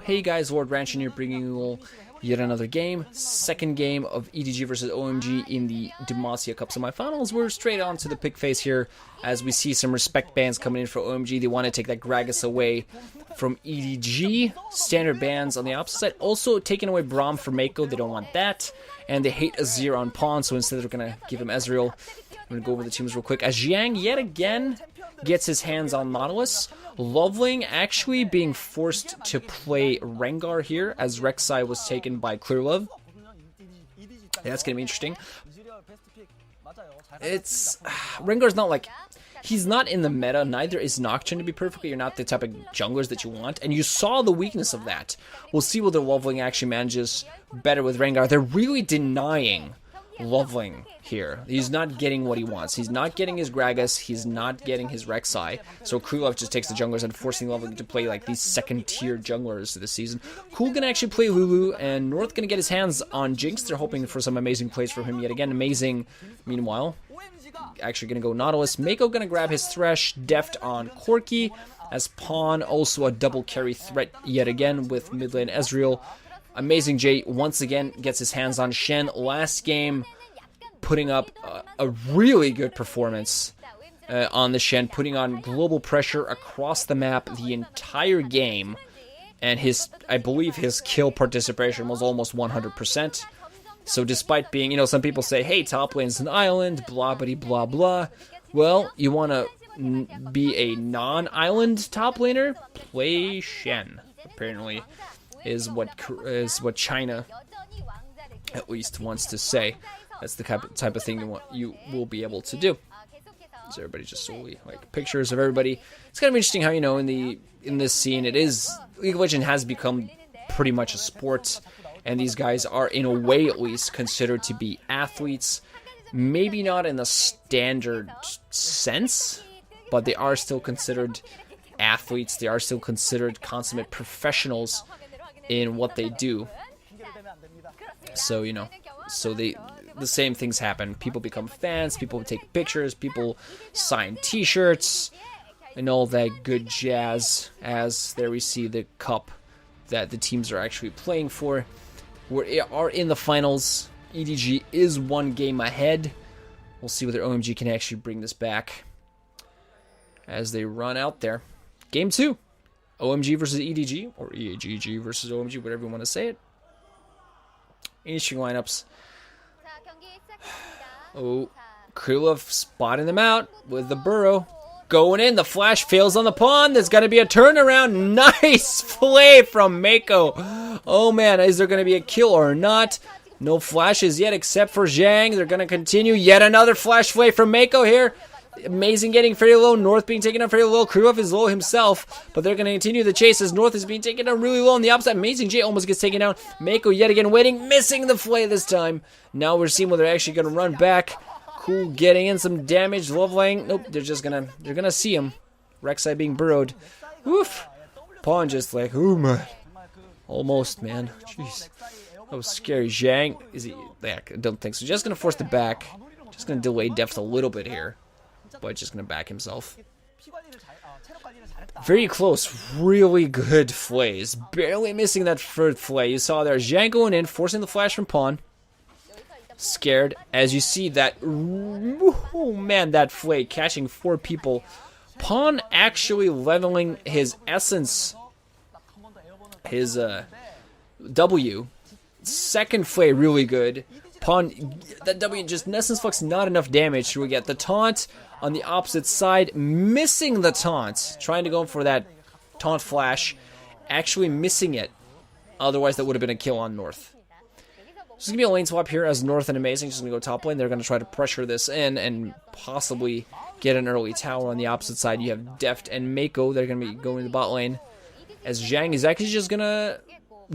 Hey guys, Lord Ranch here bringing you yet another game. Second game of EDG versus OMG in the Demacia Cup semifinals. We're straight on to the pick phase here as we see some respect bans coming in for OMG. They want to take that Gragas away from EDG. Standard bans on the opposite side. Also taking away Braum for meiko. They don't want that. And they hate Azir on pawn, so instead they're going to give him Ezreal. I'm going to go over the teams real quick. As Xiyang yet again gets his hands on Nautilus. LoveLing actually being forced to play Rengar here as Rek'Sai was taken by clearlove. That's going to be interesting. Rengar's not like... He's not in the meta, neither is Nocturne to be perfectly. You're not the type of junglers that you want, and you saw the weakness of that. We'll see whether LoveLing actually manages better with Rengar. They're really denying LoveLing here. He's not getting what he wants. He's not getting his Gragas. He's not getting his Rek'Sai. So clearlove just takes the junglers and forcing LoveLing to play like these second-tier junglers this season. Cool gonna actually play Lulu, and North gonna get his hands on Jinx. They're hoping for some amazing plays from him yet again. Amazing. Meanwhile, actually gonna go Nautilus. Meiko gonna grab his Thresh. Deft on Corki. As pawn, also a double carry threat yet again with mid lane Ezreal. amazingJ once again gets his hands on Shen. Last game, putting up a really good performance on the Shen, putting on global pressure across the map the entire game. And I believe his kill participation was almost 100%. So despite being, some people say, hey, top lane's an island, blah, blah, blah, blah. Well, you want to be a non-island top laner? Play Shen, apparently, is what China at least wants to say. That's the type of thing you will be able to do. Is everybody just solely like pictures of everybody? It's kind of interesting how in this scene League of Legends has become pretty much a sport, and these guys are in a way at least considered to be athletes. Maybe not in the standard sense, but they are still considered athletes. They are still considered consummate professionals in what they do. So the same things happen. People become fans, people take pictures, people sign t-shirts, and all that good jazz, as there we see the cup that the teams are actually playing for. We are in the finals. EDG is one game ahead. We'll see whether OMG can actually bring this back as they run out there. Game 2. OMG versus EDG, or EDG versus OMG, whatever you want to say it. Interesting lineups. Oh, clearlove spotting them out with the burrow. Going in, the flash fails on the pawn. There's going to be a turnaround. Nice play from meiko. Oh man, is there going to be a kill or not? No flashes yet except for Xiyang. They're going to continue. Yet another flash play from meiko here. Amazing getting fairly low. North being taken down fairly low. clearlove is low himself, but they're going to continue the chase as North is being taken down really low on the opposite. amazingJ almost gets taken down. meiko yet again waiting, missing the flay this time. Now we're seeing whether they're actually going to run back. Cool getting in some damage. LoveLing, nope, they're gonna see him. Rek'Sai being burrowed. Woof. Pawn just like, ooh man. Almost, man. Jeez. That was scary. Xiyang, is he? Yeah, I don't think so. Just gonna force the back. Just gonna delay depth a little bit here. But just gonna back himself. Very close. Really good flays. Barely missing that third flay. You saw there. Xiyang going in, forcing the flash from pawn. Scared as you see that. Oh man, that flay catching 4 people. Pawn actually leveling his essence, his W. Second flay really good. Pawn, that W just in essence flux not enough damage to get the taunt on the opposite side, missing the taunt, trying to go for that taunt flash, actually missing it. Otherwise that would have been a kill on North. There's going to be a lane swap here as North and Amazing just going to go top lane. They're going to try to pressure this in and possibly get an early tower on the opposite side. You have Deft and meiko. They're going to be going to the bot lane. As Xiyang is actually just going to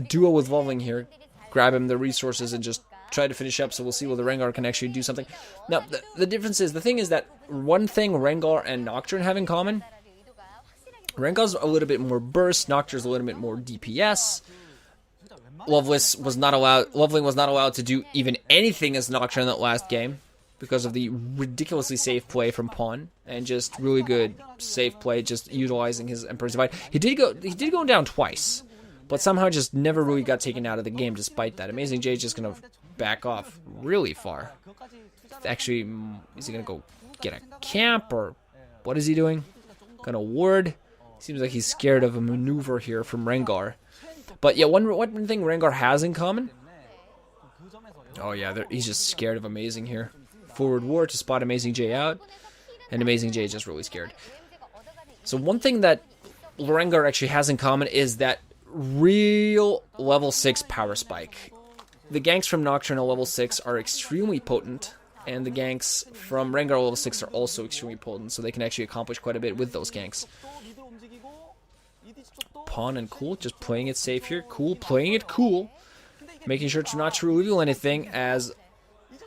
duo with LoveLing here. Grab him the resources and just try to finish up. So we'll see whether Rengar can actually do something. Now, the difference is, the thing is that one thing Rengar and Nocturne have in common. Rengar's a little bit more burst. Nocturne's a little bit more DPS. LoveLing was not allowed to do even anything as Nocturne in that last game because of the ridiculously safe play from pawn and just really good safe play, just utilizing his Emperor's Divide. He did go down twice, but somehow just never really got taken out of the game despite that. amazingJ is just going to back off really far. Actually, is he going to go get a camp, or what is he doing? Going to ward. Seems like he's scared of a maneuver here from Rengar. But yeah, one thing Rengar has in common. Oh yeah, he's just scared of Amazing here. Forward ward to spot amazingJ out, and amazingJ is just really scared. So one thing that Rengar actually has in common is that real level 6 power spike. The ganks from Nocturne level 6 are extremely potent, and the ganks from Rengar level 6 are also extremely potent, so they can actually accomplish quite a bit with those ganks. Pawn and Cool, just playing it safe here. Cool, playing it cool. Making sure to not to reveal anything, as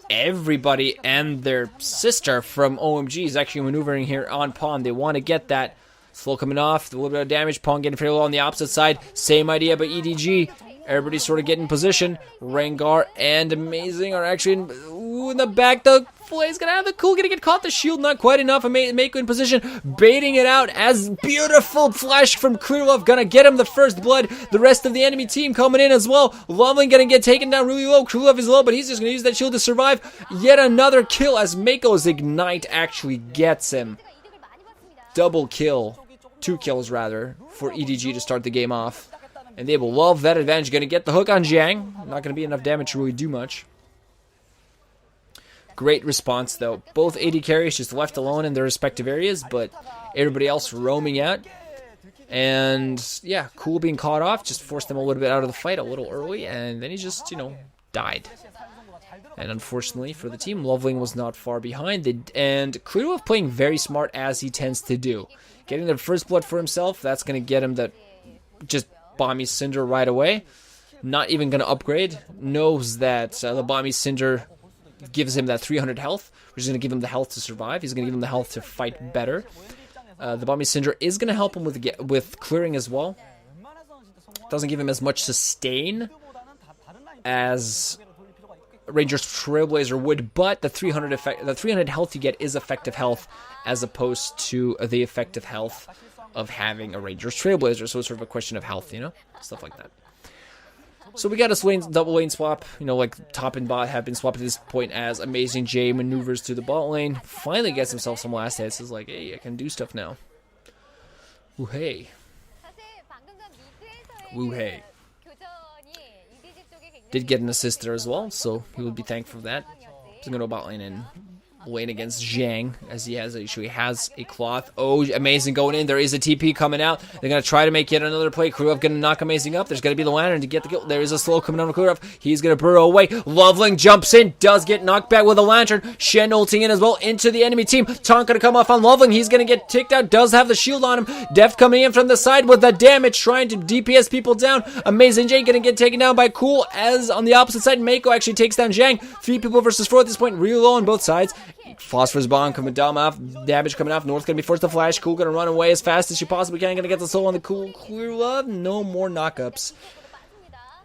everybody and their sister from OMG is actually maneuvering here on Pawn. They want to get that. Slow coming off, a little bit of damage. Pawn getting fairly low on the opposite side. Same idea, but EDG. Everybody's sort of getting in position. Rengar and Amazing are actually in the back. The Flay's gonna have the Cool, gonna get caught. The shield not quite enough. Meiko in position, baiting it out as beautiful flash from clearlove gonna get him the first blood. The rest of the enemy team coming in as well. LoveLing gonna get taken down really low. clearlove is low, but he's just gonna use that shield to survive. Yet another kill as Meiko's Ignite actually gets him. Double kill. 2 kills rather for EDG to start the game off. And they will love that advantage. Going to get the hook on Xiyang. Not going to be enough damage to really do much. Great response, though. Both AD carries just left alone in their respective areas, but everybody else roaming out. And, yeah, Cool being caught off just forced them a little bit out of the fight a little early, and then he just, you know, died. And unfortunately for the team, LoveLing was not far behind. And clearlove playing very smart, as he tends to do. Getting the first blood for himself, that's going to get him that just Bomby Cinder right away. Not even going to upgrade. Knows that the Bomby Cinder gives him that 300 health, which is going to give him the health to survive. He's going to give him the health to fight better. The Bomby Cinder is going to help him with clearing as well. Doesn't give him as much sustain as Ranger's Trailblazer would, but the 300 health you get is effective health, as opposed to the effective health of having a Ranger's Trailblazer. So it's sort of a question of health, you know, stuff like that. So we got a double lane swap, you know, like top and bot have been swapped at this point, as amazingJ maneuvers to the bot lane, finally gets himself some last hits. Is like, hey, I can do stuff now. Woo hey. Woo hey. Did get an assist there as well, so he would be thankful for that. He's going to go bot lane and lane against Xiyang, as he has a cloth. Oh, Amazing going in. There is a TP coming out. They're going to try to make yet another play. clearlove going to knock Amazing up. There's going to be the Lantern to get the kill. There is a slow coming on clearlove. He's going to burrow away. LoveLing jumps in, does get knocked back with a Lantern. Shen ulting in as well into the enemy team. Taunt going to come off on LoveLing. He's going to get ticked out. Does have the shield on him. Deft coming in from the side with the damage, trying to DPS people down. amazingJ going to get taken down by Cool, as on the opposite side, Meiko actually takes down Xiyang. 3 people versus 4 at this point. Real low on both sides. Phosphorus bomb coming down off, damage coming off. North gonna be forced to flash. Cool gonna run away as fast as she possibly can. Gonna get the soul on the Cool clearlove. No more knockups.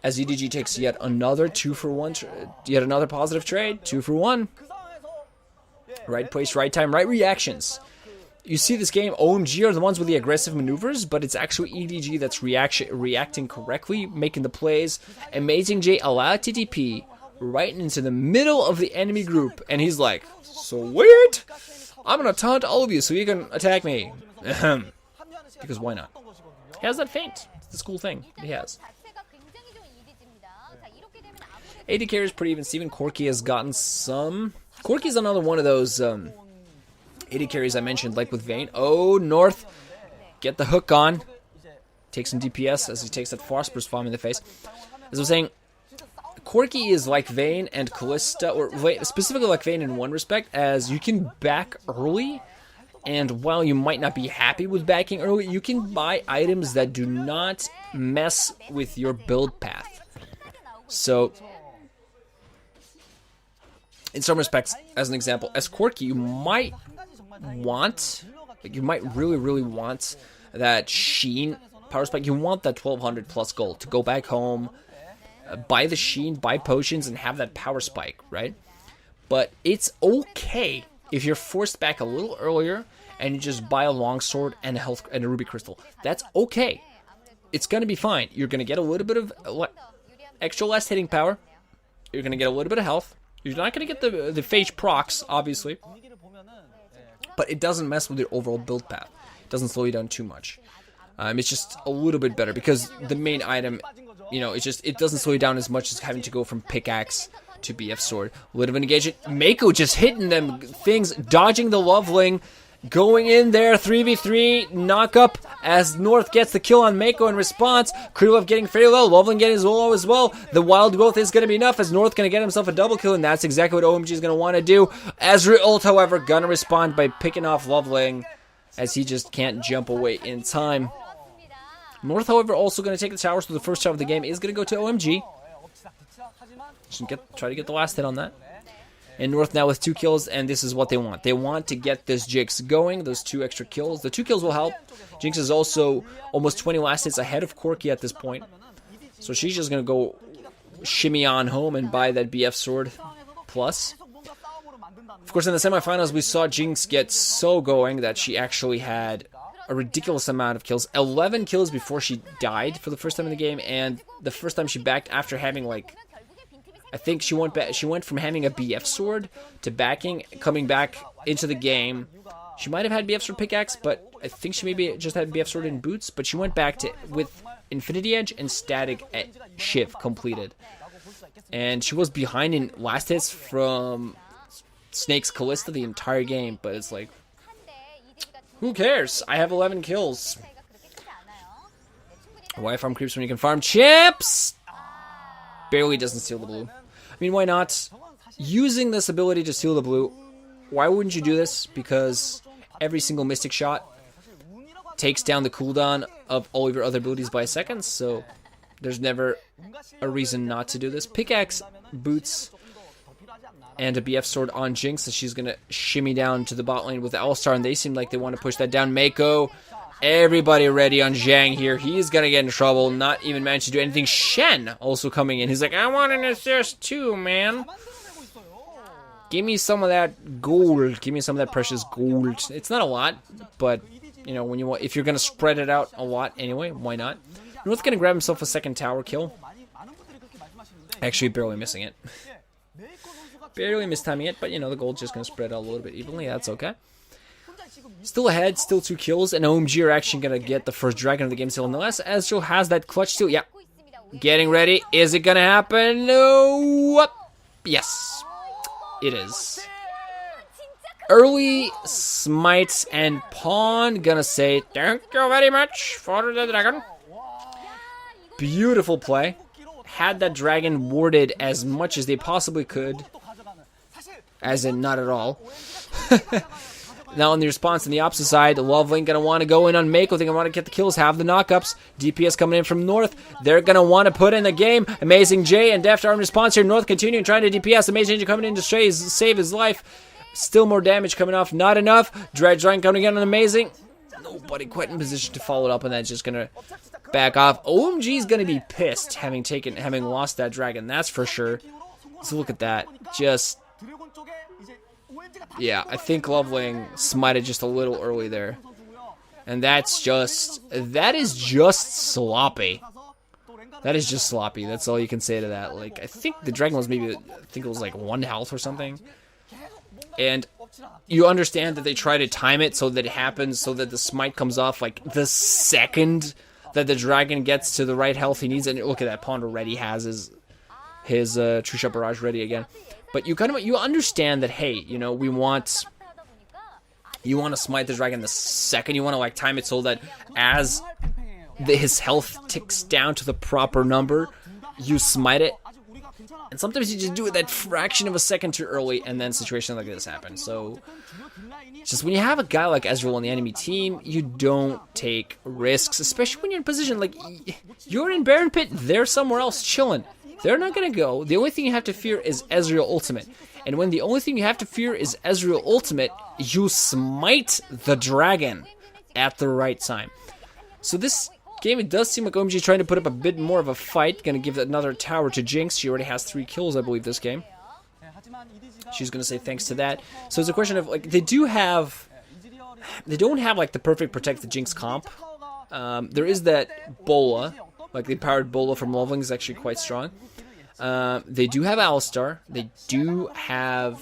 As EDG takes yet another 2-for-1, yet another positive trade. 2 for 1. Right place, right time, right reactions. You see this game, OMG are the ones with the aggressive maneuvers, but it's actually EDG that's reacting correctly, making the plays. amazingJ allowed TTP right into the middle of the enemy group, and he's like, sweet, I'm gonna taunt all of you so you can attack me. Because why not? He has that feint. It's this cool thing he has. AD carry is pretty even. Steven Corki has gotten some. Corki's another one of those AD carries I mentioned, like with Vayne. Oh, North, get the hook on. Take some DPS as he takes that Phosphorus bomb in the face. As I was saying, Corki is like Vayne and Callista, or specifically like Vayne in one respect, as you can back early, and while you might not be happy with backing early, you can buy items that do not mess with your build path. So, in some respects, as an example, as Corki, you might want, like, you might really want that Sheen power spike. You want that 1200 plus gold to go back home, buy the Sheen, buy potions, and have that power spike, right? But it's okay if you're forced back a little earlier and you just buy a longsword and a ruby crystal. That's okay. it's going to be fine. You're going to get a little bit of extra less hitting power. You're going to get a little bit of health. You're not going to get the phage procs, obviously. But it doesn't mess with your overall build path. It doesn't slow you down too much. It's just a little bit better because the main item, you know, it doesn't slow you down as much as having to go from pickaxe to BF sword. A little bit of engagement. Meiko just hitting them things, dodging the LoveLing, going in there, 3v3, knock up as North gets the kill on Meiko in response. clearlove getting fairly low, LoveLing getting his low as well. The wild growth is going to be enough as North going to get himself a double kill, and that's exactly what OMG is going to want to do. Ezreal, however, going to respond by picking off LoveLing as he just can't jump away in time. North, however, also going to take the tower, so the first tower of the game is going to go to OMG. Try to get the last hit on that. And North now with 2 kills, and this is what they want. They want to get this Jinx going, those 2 extra kills. The 2 kills will help. Jinx is also almost 20 last hits ahead of Corki at this point. So she's just going to go shimmy on home and buy that BF sword plus. Of course, in the semifinals, we saw Jinx get so going that she actually had a ridiculous amount of kills. 11 kills before she died for the first time in the game, and the first time she backed after having, like, I think she went from having a BF sword to coming back into the game. She might have had BF sword pickaxe, but I think she maybe just had BF sword in boots, but she went back to with Infinity Edge and Static Shiv completed. And she was behind in last hits from Snake's Callista the entire game, but it's like, who cares? I have 11 kills. Why farm creeps when you can farm chips? Barely doesn't steal the blue. I mean, why not? Using this ability to steal the blue, why wouldn't you do this? Because every single Mystic shot takes down the cooldown of all of your other abilities by seconds, so there's never a reason not to do this. Pickaxe, boots, and a BF sword on Jinx, so she's going to shimmy down to the bot lane with Alistar, and they seem like they want to push that down. Meiko, everybody ready on Xiyang here. He's going to get in trouble, not even manage to do anything. Shen also coming in. He's like, I want an assist too, man. Give me some of that gold. Give me some of that precious gold. It's not a lot, but, you know, if you're going to spread it out a lot anyway, why not? North's going to grab himself a second tower kill. Actually, barely missing it. Barely mistiming it, but, you know, the gold's just going to spread out a little bit evenly. That's okay. Still ahead, still 2 kills, and OMG are actually going to get the first dragon of the game still. Unless Ezreal has that clutch steal. Yeah. Getting ready. Is it going to happen? No. Yes. It is. Early smites and pawn. Gonna say, thank you very much for the dragon. Beautiful play. Had that dragon warded as much as they possibly could. As in, not at all. Now in the response on the opposite side, LoveLing gonna want to go in on Meiko. They're gonna want to get the kills, have the knockups. DPS coming in from North. They're gonna want to put in the game. amazingJ and Deft are in response here. North continuing trying to DPS. amazingJ coming in to save his life. Still more damage coming off. Not enough. Dredge Line coming in on Amazing. Nobody quite in position to follow it up, and that's just gonna back off. OMG is gonna be pissed having lost that dragon. That's for sure. So look at that. Yeah, I think LoveLing smited just a little early there. And that is just sloppy. That is just sloppy. That's all you can say to that. Like, I think the dragon was it was like 1 health or something. And you understand that they try to time it so that it happens, so that the smite comes off like the second that the dragon gets to the right health he needs. And look at that, Pond already has his True Shot Barrage ready again. But you understand that, hey, you know, you want to smite the dragon the second. You want to like time it so that as his health ticks down to the proper number, you smite it. And sometimes you just do it that fraction of a second too early, and then situations like this happen. So, just when you have a guy like Ezreal on the enemy team, you don't take risks, especially when you're in position like you're in Baron Pit, they're somewhere else chilling. They're not going to go. The only thing you have to fear is Ezreal ultimate. And when the only thing you have to fear is Ezreal ultimate, you smite the dragon at the right time. So this game, it does seem like OMG is trying to put up a bit more of a fight. Going to give another tower to Jinx. She already has 3 kills, I believe, this game. She's going to say thanks to that. So it's a question of, like, they don't have, like, the perfect protect the Jinx comp. There is that Bola, like the powered Bola from LoveLing is actually quite strong. They do have Alistar. They do have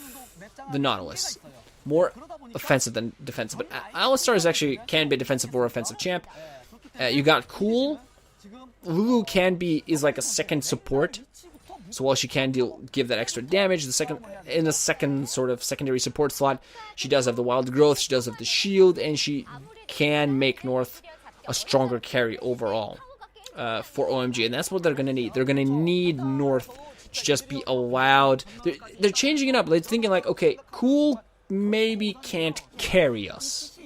the Nautilus. More offensive than defensive, but Alistar is actually can be a defensive or offensive champ. You got Cool. Lulu is like a second support. So while she can give that extra damage, in the second sort of secondary support slot, she does have the wild growth, she does have the shield, and she can make North a stronger carry overall for OMG, and that's what they're gonna need. They're gonna need North to just be allowed. They're changing it up. They're thinking like, okay, Cool maybe can't carry us.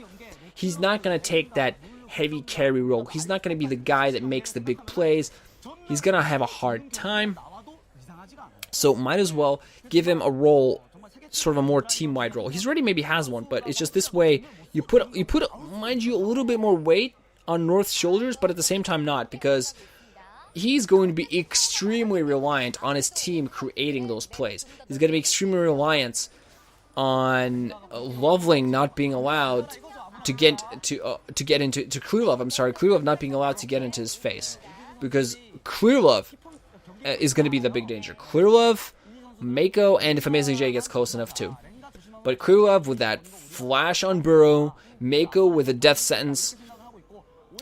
He's not gonna take that heavy carry role. He's not gonna be the guy that makes the big plays. He's gonna have a hard time. So might as well give him a role, sort of a more team-wide role. He's already maybe has one, but it's just this way you put mind you a little bit more weight on North's shoulders, but at the same time not, because he's going to be extremely reliant on his team creating those plays. He's going to be extremely reliant on LoveLing not being allowed to get into clearlove. I'm sorry, clearlove not being allowed to get into his face, because clearlove is going to be the big danger. Clearlove, meiko, and if amazingJ gets close enough too. But clearlove with that flash on Burrow, meiko with a death sentence,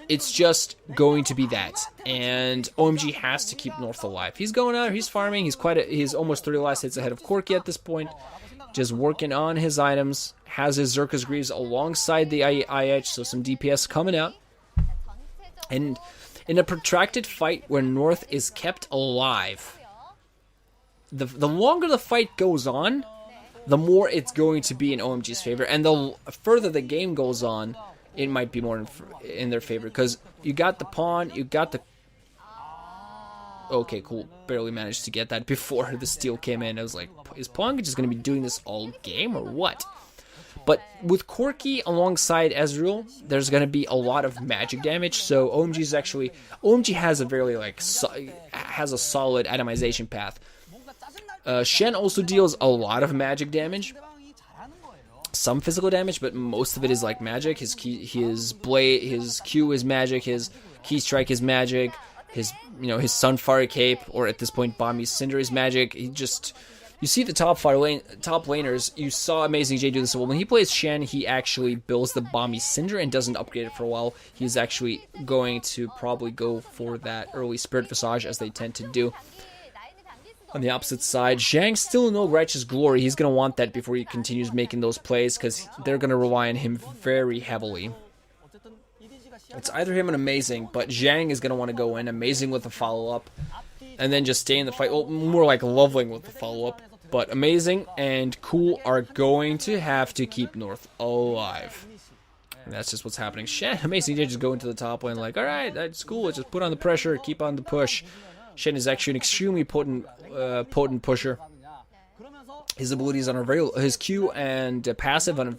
it's just going to be that. And OMG has to keep North alive. He's going out, he's farming, he's almost 30 last hits ahead of Corki at this point. Just working on his items, has his Xerxes Greaves alongside the IH, so some DPS coming out. And in a protracted fight where North is kept alive, the longer the fight goes on, the more it's going to be in OMG's favor. And the further the game goes on, it might be more in their favor. Because you got the pawn, you got the... Okay, cool. Barely managed to get that before the steal came in. I was like, is Pawn just going to be doing this all game or what? But with Corki alongside Ezreal, there's going to be a lot of magic damage. So OMG has a very has a solid atomization path. Shen also deals a lot of magic damage, some physical damage, but most of it is like magic. His blade, his Q is magic. His key strike is magic. His Sunfire Cape, or at this point Bombi's Cinder, is magic. You see the top laners, you saw amazingJ do this. Well, when he plays Shen, he actually builds the Bombi Cinder and doesn't upgrade it for a while. He's actually going to probably go for that early Spirit Visage, as they tend to do. On the opposite side, Xiyang still no Righteous Glory. He's going to want that before he continues making those plays, because they're going to rely on him very heavily. It's either him and Amazing, but Xiyang is going to want to go in, Amazing with the follow-up, and then just stay in the fight. Well, more like LoveLing with the follow-up. But Amazing and Cool are going to have to keep North alive. And that's just what's happening. Shen, amazingJ just go into the top lane like, alright, that's cool. Let's just put on the pressure, keep on the push. Shen is actually an extremely potent pusher. His abilities on his Q and passive on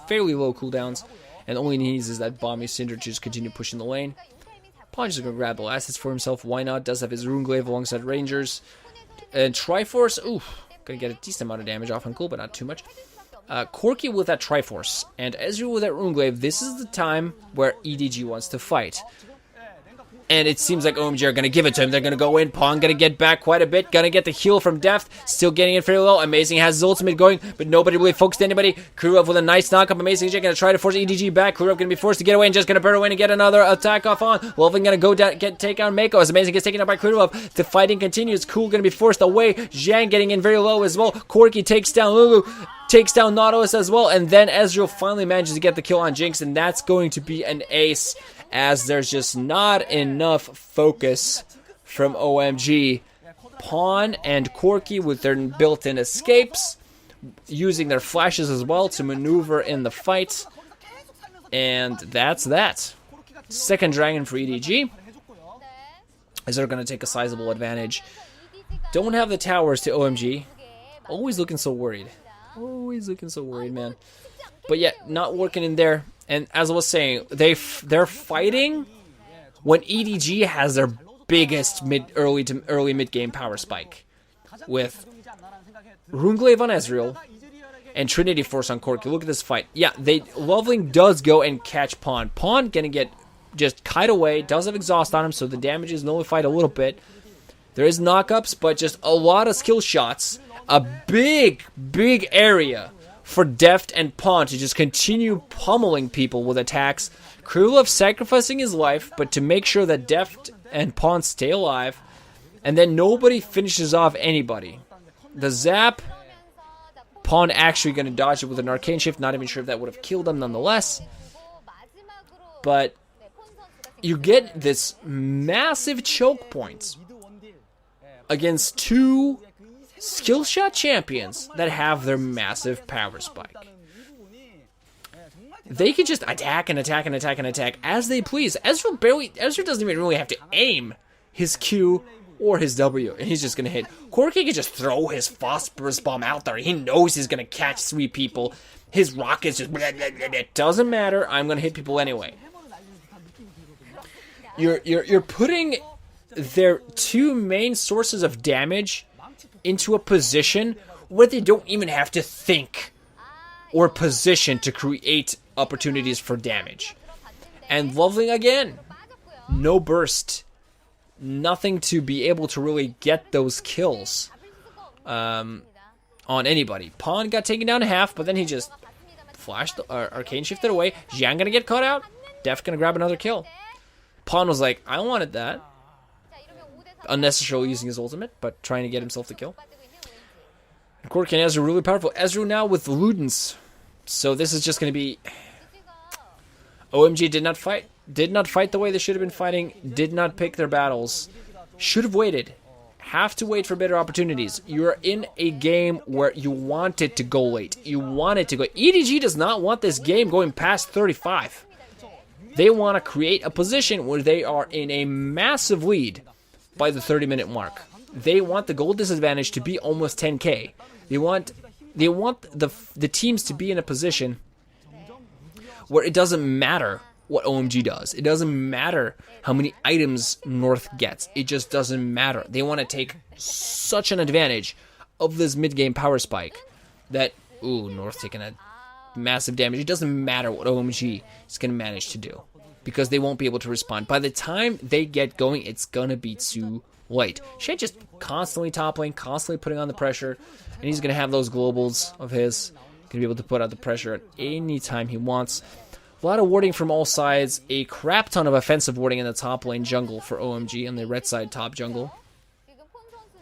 fairly low cooldowns. And all he needs is that Bombi Cinder to just continue pushing the lane. Pawn's just going to grab the assets for himself. Why not? Does have his Runeglaive alongside Rangers. And Triforce, oof. Gonna get a decent amount of damage off on Cool, but not too much. Corki with that Triforce, and Ezreal with that Runeglaive. This is the time where EDG wants to fight. And it seems like OMG are going to give it to him. They're going to go in. Pawn going to get back quite a bit. Going to get the heal from Deft. Still getting it fairly well. Amazing has his ultimate going, but nobody really focused anybody. Clearlove with a nice knock-up. amazingJ going to try to force EDG back. Clearlove going to be forced to get away and just going to burrow in and get another attack off on. LoveLing going to go down, take down meiko. As Amazing gets taken out by Clearlove. The fighting continues. Cool going to be forced away. Xiyang getting in very low as well. Corki takes down Lulu. Takes down Nautilus as well. And then Ezreal finally manages to get the kill on Jinx. And that's going to be an ace, as there's just not enough focus from OMG. Pawn and Corki with their built-in escapes, using their flashes as well to maneuver in the fight. And that's that. Second dragon for EDG, as they're going to take a sizable advantage. Don't have the towers to OMG. Always looking so worried. Always looking so worried, man. But yet, not working in there. And as I was saying, they're fighting when EDG has their biggest early mid-game power spike, with Runeglaive on Ezreal and Trinity Force on Corki. Look at this fight. Yeah, LoveLing does go and catch Pawn. Pawn gonna get just kite away. Does have exhaust on him, so the damage is nullified a little bit. There is knockups, but just a lot of skill shots. A big, big area for Deft and Pawn to just continue pummeling people with attacks. clearlove sacrificing his life, but to make sure that Deft and Pawn stay alive. And then nobody finishes off anybody. The zap, Pawn actually going to dodge it with an arcane shift. Not even sure if that would have killed him nonetheless. But you get this massive choke points against two skill shot champions that have their massive power spike. They can just attack and attack and attack and attack as they please. Ezreal doesn't even really have to aim his Q or his W, and he's just gonna hit. Corki can just throw his phosphorus bomb out there. He knows he's gonna catch 3 people. His rockets just it doesn't matter. I'm gonna hit people anyway. You're putting their 2 main sources of damage into a position where they don't even have to think or position to create opportunities for damage. And LoveLing again, no burst. Nothing to be able to really get those kills on anybody. Pawn got taken down to half, but then he just flashed the arcane shifted away. Xiyang gonna get caught out. Def gonna grab another kill. Pawn was like, I wanted that. Unnecessarily using his ultimate, but trying to get himself the kill. And Corki and Ezreal are really powerful. Ezreal now with Ludens. So this is just gonna be OMG did not fight. Did not fight the way they should have been fighting. Did not pick their battles. Should have waited. Have to wait for better opportunities. You're in a game where you want it to go late. You want it to go. EDG does not want this game going past 35. They want to create a position where they are in a massive lead by the 30-minute mark. They want the gold disadvantage to be almost 10k. They want the teams to be in a position where it doesn't matter what OMG does. It doesn't matter how many items North gets. It just doesn't matter. They want to take such an advantage of this mid-game power spike that, ooh, North taking a massive damage. It doesn't matter what OMG is going to manage to do because they won't be able to respond. By the time they get going, it's going to be too late. Shen just constantly toppling, constantly putting on the pressure, and he's going to have those globals of his. Going to be able to put out the pressure at any time he wants. A lot of warding from all sides. A crap ton of offensive warding in the top lane jungle for OMG and the red side top jungle.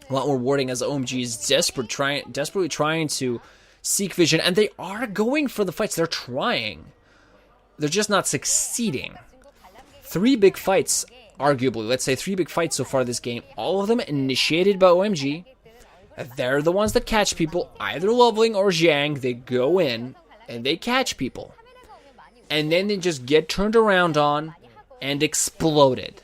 A lot more warding as OMG is desperately trying to seek vision. And they are going for the fights. They're trying. They're just not succeeding. 3 big fights, arguably. Let's say 3 big fights so far this game. All of them initiated by OMG. They're the ones that catch people. Either LoveLing or Xiyang. They go in and they catch people. And then they just get turned around on and exploded.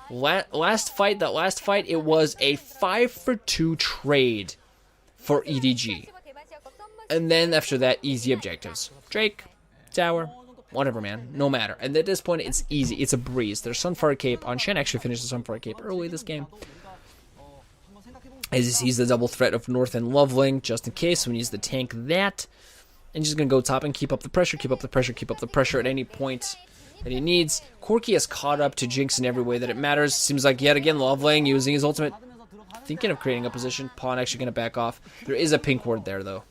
Last fight, it was a 5-for-2 trade for EDG. And then after that, easy objectives. Drake, tower, whatever, man. No matter. And at this point, it's easy. It's a breeze. There's Sunfire Cape on. Shen actually finished the Sunfire Cape early this game. As he sees the double threat of North and LoveLing, just in case, so he needs to tank that. And just going to go top and keep up the pressure, keep up the pressure, keep up the pressure at any point that he needs. Corki has caught up to Jinx in every way that it matters. Seems like yet again LoveLing using his ultimate. Thinking of creating a position. Pawn actually going to back off. There is a pink ward there though.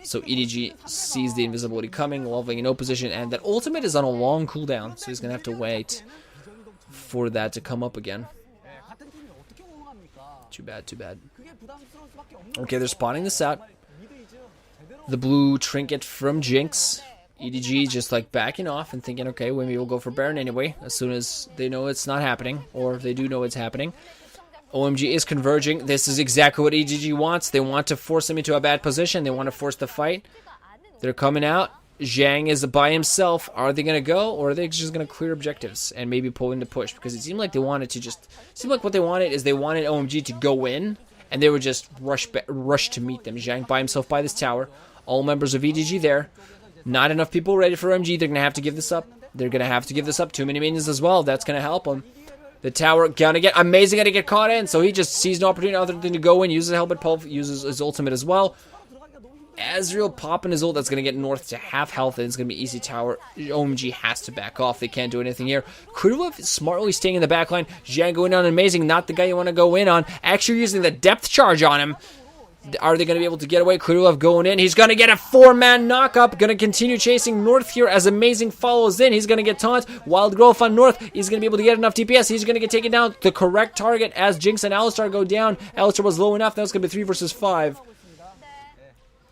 So EDG sees the invisibility coming. LoveLing in no position. And that ultimate is on a long cooldown. So he's going to have to wait for that to come up again. Too bad, too bad. Okay, they're spawning this out. The blue trinket from Jinx. EDG just like backing off and thinking, okay, maybe we'll go for Baron anyway, as soon as they know it's not happening, or if they do know it's happening. OMG is converging. This is exactly what EDG wants. They want to force him into a bad position. They want to force the fight. They're coming out. Xiyang is by himself. Are they going to go, or are they just going to clear objectives and maybe pull into push? Because it seemed like they wanted to just... It seemed like what they wanted is they wanted OMG to go in, and they would just rush to meet them. Xiyang by himself by this tower. All members of EDG there. Not enough people ready for OMG. They're going to have to give this up. They're going to have to give this up. Too many minions as well. That's going to help them. The tower going to get... Amazing going to get caught in. So he just sees no opportunity other than to go in. Uses a helmet pulse. Uses his ultimate as well. Ezreal popping his ult. That's going to get North to half health, and it's going to be easy tower. OMG has to back off. They can't do anything here. clearlove smartly staying in the backline. Xiyang going on amazing. Not the guy you want to go in on. Actually using the depth charge on him. Are they going to be able to get away? clearlove going in. He's going to get a 4-man knockup. Going to continue chasing North here as Amazing follows in. He's going to get taunt. Wild growth on North. He's going to be able to get enough DPS. He's going to get taken down. The correct target as Jinx and Alistar go down. Alistar was low enough. Now it's going to be 3 versus 5.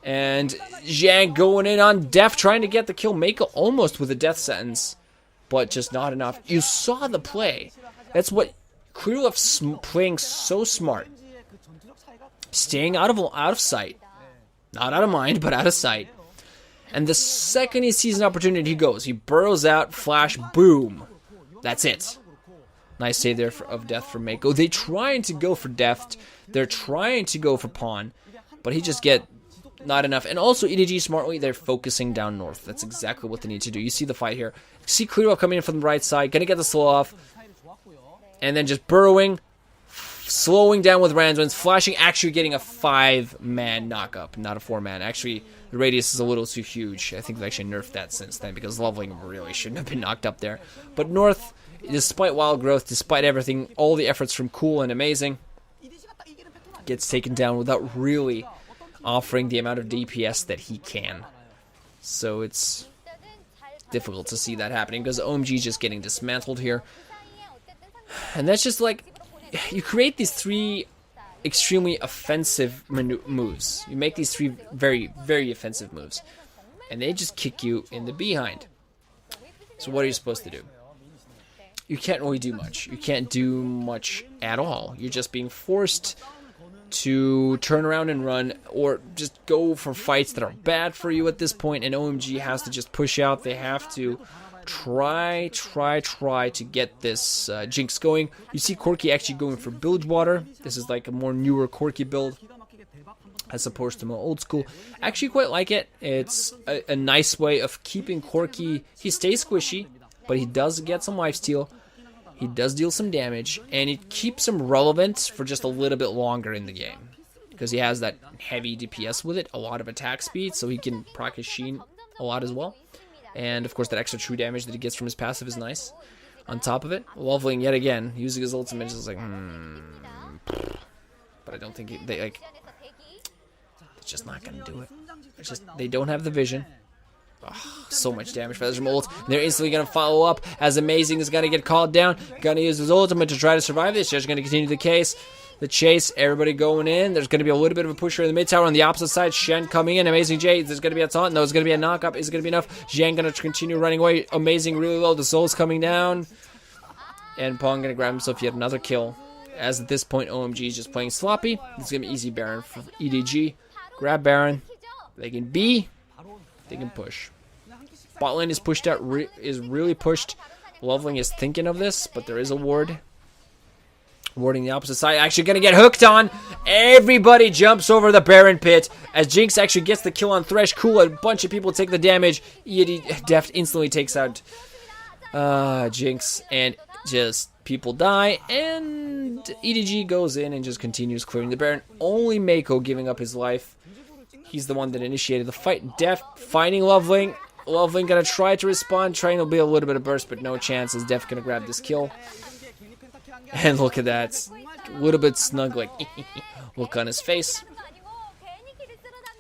And Xiyang going in on deft, trying to get the kill. meiko almost with a death sentence, but just not enough. You saw the play. That's what clearlove playing so smart. Staying out of sight. Not out of mind, but out of sight. And the second he sees an opportunity, he goes. He burrows out, flash, boom. That's it. Nice save there of death for meiko. They're trying to go for deft. They're trying to go for pawn. But he just get not enough. And also EDG smartly, they're focusing down North. That's exactly what they need to do. You see the fight here. See clearlove coming in from the right side. Gonna get the slow off. And then just burrowing. Slowing down with Randuin's, flashing, actually getting a 5-man knockup, not a 4-man. Actually, the radius is a little too huge. I think they actually nerfed that since then because LoveLing really shouldn't have been knocked up there. But North, despite wild growth, despite everything, all the efforts from Cool and Amazing, gets taken down without really offering the amount of DPS that he can. So it's difficult to see that happening because OMG is just getting dismantled here. And that's just like, you create these 3 extremely offensive moves. You make these 3 very, very offensive moves. And they just kick you in the behind. So what are you supposed to do? You can't really do much. You can't do much at all. You're just being forced to turn around and run, or just go for fights that are bad for you at this point, and OMG has to just push out. They have to try to get this Jinx going. You see Corki actually going for Bilgewater. This is like a more newer Corki build as opposed to more old school. Actually quite like it. It's a nice way of keeping Corki. He stays squishy, but he does get some lifesteal. He does deal some damage, and it keeps him relevant for just a little bit longer in the game. Because he has that heavy DPS with it, a lot of attack speed, so he can proc his Shen a lot as well. And of course that extra true damage that he gets from his passive is nice. On top of it, LoveLing yet again, using his ultimate, just like, But I don't think they're just not going to do it. They don't have the vision. Oh, so much damage for Ezreal ult. They're instantly going to follow up as Amazing is going to get called down. Going to use his ultimate to try to survive this. Just going to continue the case. The chase, everybody going in. There's going to be a little bit of a pusher in the mid tower on the opposite side. Shen coming in. amazingJ, there's going to be a taunt. No, it's going to be a knockup. Is it going to be enough? Xiyang going to continue running away. Amazing really low. The soul's coming down. And Pong going to grab himself yet another kill. As at this point, OMG is just playing sloppy. It's going to be easy Baron for EDG. Grab Baron. They can B. They can push. Bot lane is pushed out. Is really pushed. LoveLing is thinking of this, but there is a ward. Warding the opposite side. Actually going to get hooked on. Everybody jumps over the Baron pit. As Jinx actually gets the kill on Thresh. Cool. A bunch of people take the damage. Deft instantly takes out Jinx. And just people die. And EDG goes in and just continues clearing the Baron. Only meiko giving up his life. He's the one that initiated the fight. Deft fighting LoveLing. LoveLing going to try to respond. Trying to be a little bit of burst, but no chance. As Deft going to grab this kill. And look at that, a little bit snug, like, look on his face.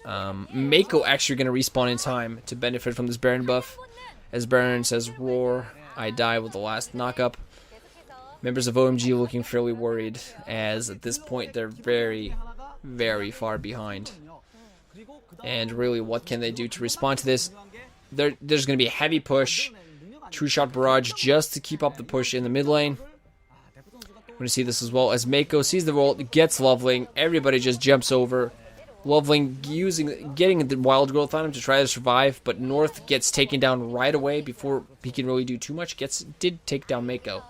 meiko actually going to respawn in time to benefit from this Baron buff. As Baron says, roar, I die with the last knockup. Members of OMG looking fairly worried, as at this point they're very, very far behind. And really, what can they do to respond to this? There's going to be a heavy push, true shot barrage, just to keep up the push in the mid lane. We're going to see this as well as meiko sees the roll, gets LoveLing. Everybody just jumps over. LoveLing getting the wild growth on him to try to survive, but North gets taken down right away before he can really do too much. Did take down meiko,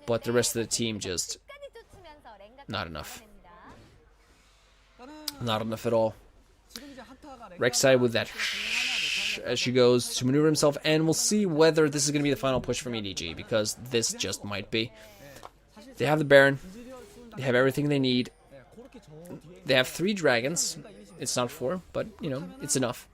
but the rest of the team just not enough. Not enough at all. Rek'Sai with that as she goes to maneuver himself, and we'll see whether this is going to be the final push from EDG, because this just might be. They have the Baron. They have everything they need. They have 3 dragons. it's not 4, but, you know, it's enough.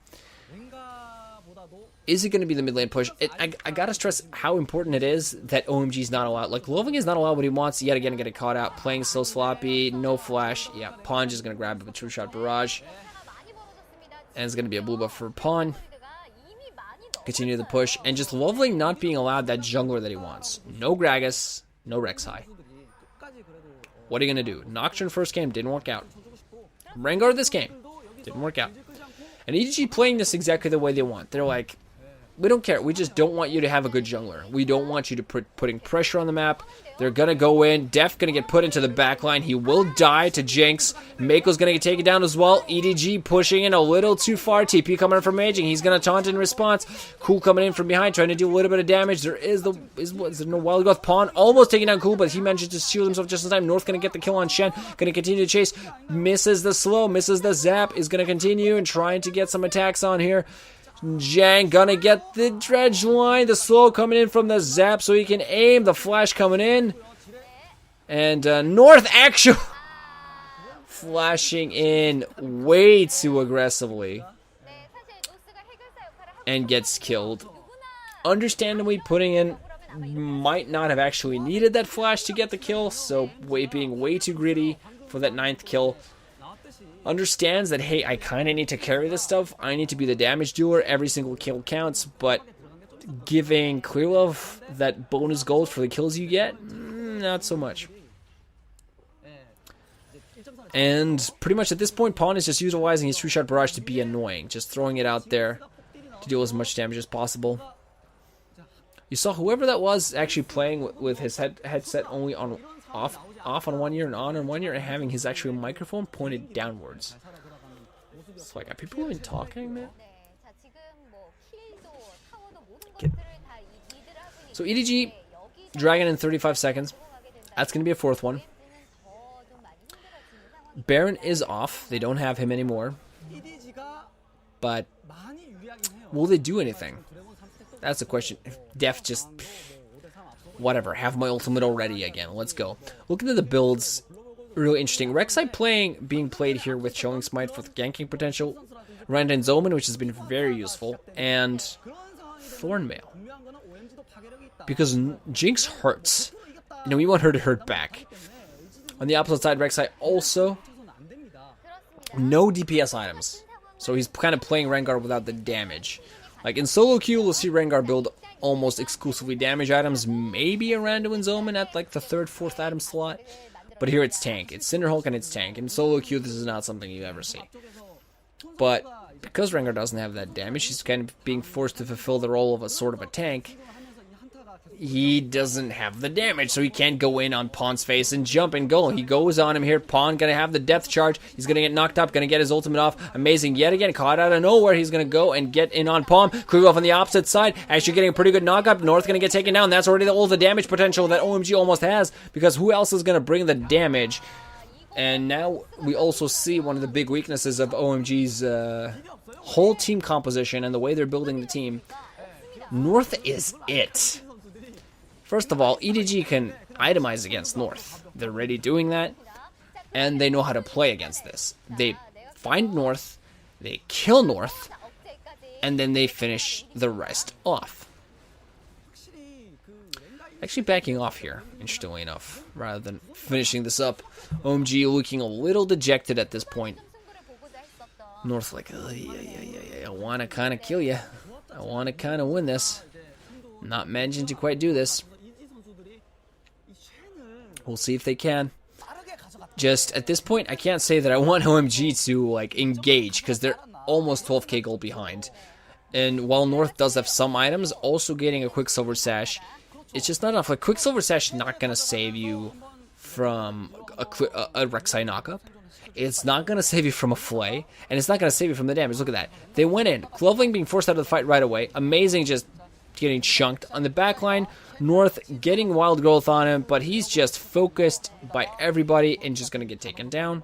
Is it going to be the mid lane push? I gotta stress how important it is that OMG is not allowed. Like, LoveLing is not allowed what he wants. Yet again, getting caught out. Playing so sloppy. No flash. Yeah, Pawn just going to grab it with two-shot barrage. And it's going to be a blue buff for Pawn. Continue the push. And just LoveLing not being allowed that jungler that he wants. No Gragas. No Rek'Sai. What are you going to do? Nocturne first game. Didn't work out. Rengar this game. Didn't work out. And EDG playing this exactly the way they want. They're like, we don't care. We just don't want you to have a good jungler. We don't want you to putting pressure on the map. They're going to go in. Deft going to get put into the backline. He will die to Jinx. Meiko's going to get taken down as well. EDG pushing in a little too far. TP coming in from Aging. He's going to taunt in response. Cool coming in from behind, trying to do a little bit of damage. There is no wild growth. Pawn almost taking down Cool, but he manages to shield himself just in time. North going to get the kill on Shen. Going to continue to chase. Misses the slow. Misses the zap. Is going to continue and trying to get some attacks on here. Xiyang gonna get the dredge line. The slow coming in from the zap so he can aim. The flash coming in. And North actually flashing in way too aggressively. And gets killed. Understandably, putting in might not have actually needed that flash to get the kill. So being way too greedy for that 9th kill. Understands that, hey, I kind of need to carry this stuff. I need to be the damage doer. Every single kill counts, but giving clearlove that bonus gold for the kills you get, not so much. And pretty much at this point, Pawn is just utilizing his two-shot barrage to be annoying. Just throwing it out there to deal as much damage as possible. You saw whoever that was actually playing with his headset only on off on one ear and on one ear, and having his actual microphone pointed downwards. It's like, are people even talking, man? So EDG, Dragon in 35 seconds. That's going to be a 4th one. Baron is off. They don't have him anymore. But will they do anything? That's the question. Deft just... whatever, have my ultimate already again. Let's go. Looking at the builds, really interesting. Rek'Sai being played here with Chilling Smite for the ganking potential. Randon's Omen, which has been very useful. And Thornmail. Because Jinx hurts. You know, we want her to hurt back. On the opposite side, Rek'Sai also no DPS items. So he's kind of playing Rengar without the damage. Like in solo queue, we'll see Rengar build almost exclusively damage items, maybe a Randuin's Omen at like the 3rd, 4th item slot. But here it's tank. It's Cinderhulk and it's tank. In solo queue, this is not something you ever see. But because Rengar doesn't have that damage, he's kind of being forced to fulfill the role of a sort of a tank. He doesn't have the damage, so he can't go in on Pawn's face and jump and go. He goes on him here. Pawn gonna have the depth charge. He's gonna get knocked up, gonna get his ultimate off. Amazing yet again, caught out of nowhere. He's gonna go and get in on Pawn. Clearlove on the opposite side, actually getting a pretty good knock up. North gonna get taken down. That's already all the damage potential that OMG almost has, because who else is gonna bring the damage? And now we also see one of the big weaknesses of OMG's whole team composition and the way they're building the team. North is it. First of all, EDG can itemize against North. They're already doing that, and they know how to play against this. They find North, they kill North, and then they finish the rest off. Actually backing off here, interestingly enough, rather than finishing this up. OMG looking a little dejected at this point. North like, I want to kind of kill you. I want to kind of win this. Not managing to quite do this. We'll see if they can. Just at this point, I can't say that I want OMG to like engage, because they're almost 12k gold behind. And while North does have some items, also getting a Quicksilver Sash, it's just not enough. Like, Quicksilver Sash is not going to save you from a Rek'Sai knockup. It's not going to save you from a Flay, and it's not going to save you from the damage. Look at that. They went in. LoveLing being forced out of the fight right away. Amazing just getting chunked. On the back line, North getting wild growth on him, but he's just focused by everybody and just going to get taken down.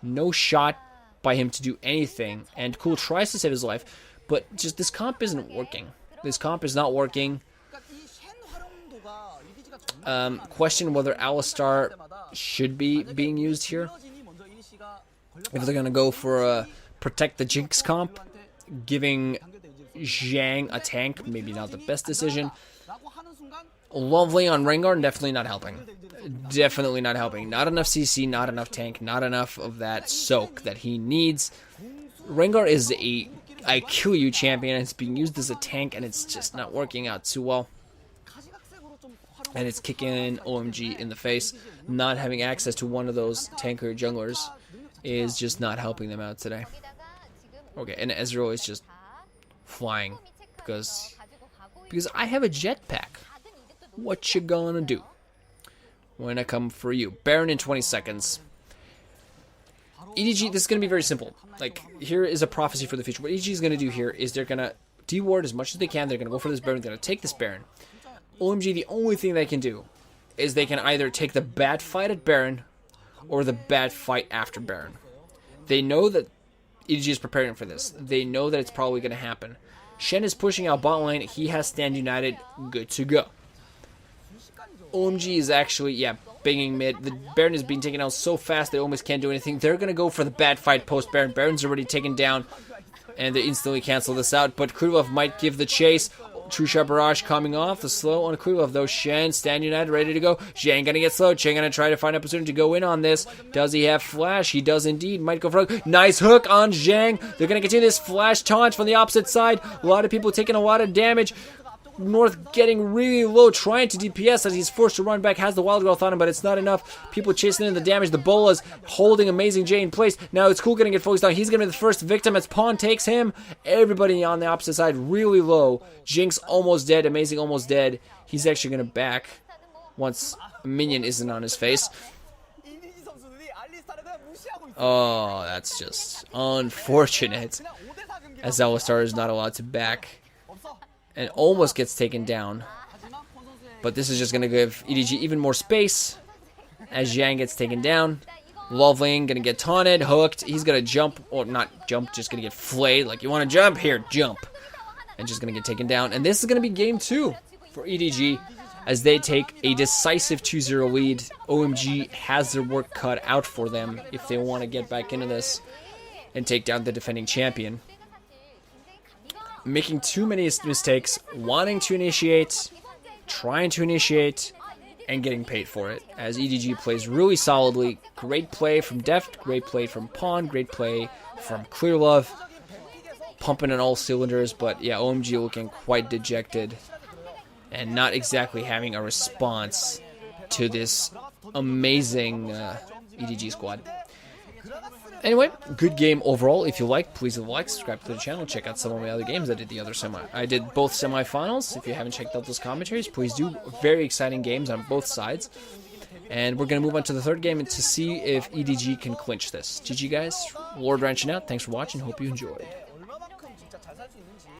No shot by him to do anything, and Cool tries to save his life, but just this comp isn't working. This comp is not working. Question whether Alistar should be being used here. if they're going to go for a protect the Jinx comp, giving Xiyang a tank, maybe not the best decision. LoveLing on Rengar, definitely not helping. Definitely not helping. Not enough CC, not enough tank, not enough of that soak that he needs. Rengar is a I kill you champion, and it's being used as a tank, and it's just not working out too well. And it's kicking OMG in the face. Not having access to one of those tanker junglers is just not helping them out today. Okay, and Ezreal is just flying because I have a jetpack. What you gonna do when I come for you? Baron in 20 seconds. EDG, this is going to be very simple. Like, here is a prophecy for the future. What EDG is going to do here is they're going to deward as much as they can. They're going to go for this Baron. They're going to take this Baron. OMG, the only thing they can do is they can either take the bad fight at Baron or the bad fight after Baron. They know that EDG is preparing for this. They know that it's probably going to happen. Shen is pushing out bot lane. He has Stand United. Good to go. OMG is actually, banging mid. The Baron is being taken out so fast they almost can't do anything. They're going to go for the bad fight post-Baron. Baron's already taken down, and they instantly cancel this out. But clearlove might give the chase. True Shot Barrage coming off. The slow on clearlove, though. Shen, Stand United, ready to go. Xiyang going to get slowed. Shen going to try to find an opportunity to go in on this. Does he have flash? He does indeed. Might go for a hook. Nice hook on Xiyang. They're going to continue this flash taunt from the opposite side. A lot of people taking a lot of damage. North getting really low, trying to DPS as he's forced to run back, has the wild growth on him, but it's not enough. People chasing in the damage. The Bola's holding amazingJ in place. Now it's cool getting it focused on. He's going to be the first victim as Pawn takes him. Everybody on the opposite side really low. Jinx almost dead. Amazing almost dead. He's actually going to back once a minion isn't on his face. Oh, that's just unfortunate, as Alistar is not allowed to back and almost gets taken down. But this is just going to give EDG even more space as Xiyang gets taken down. LoveLing going to get taunted, hooked. He's going to jump, or not jump, just going to get flayed. Like, you want to jump? Here, jump. And just going to get taken down. And this is going to be game 2 for EDG as they take a decisive 2-0 lead. OMG has their work cut out for them if they want to get back into this and take down the defending champion. Making too many mistakes, wanting to initiate, trying to initiate, and getting paid for it. As EDG plays really solidly. Great play from Deft, great play from Pawn, great play from clearlove. Pumping on all cylinders, but yeah, OMG looking quite dejected. And not exactly having a response to this amazing EDG squad. Anyway, good game overall. If you like, please leave a like, subscribe to the channel, check out some of my other games. I did both semifinals. If you haven't checked out those commentaries, please do. Very exciting games on both sides. And we're going to move on to the third game and to see if EDG can clinch this. GG guys, Lord Ranching out. Thanks for watching. Hope you enjoyed.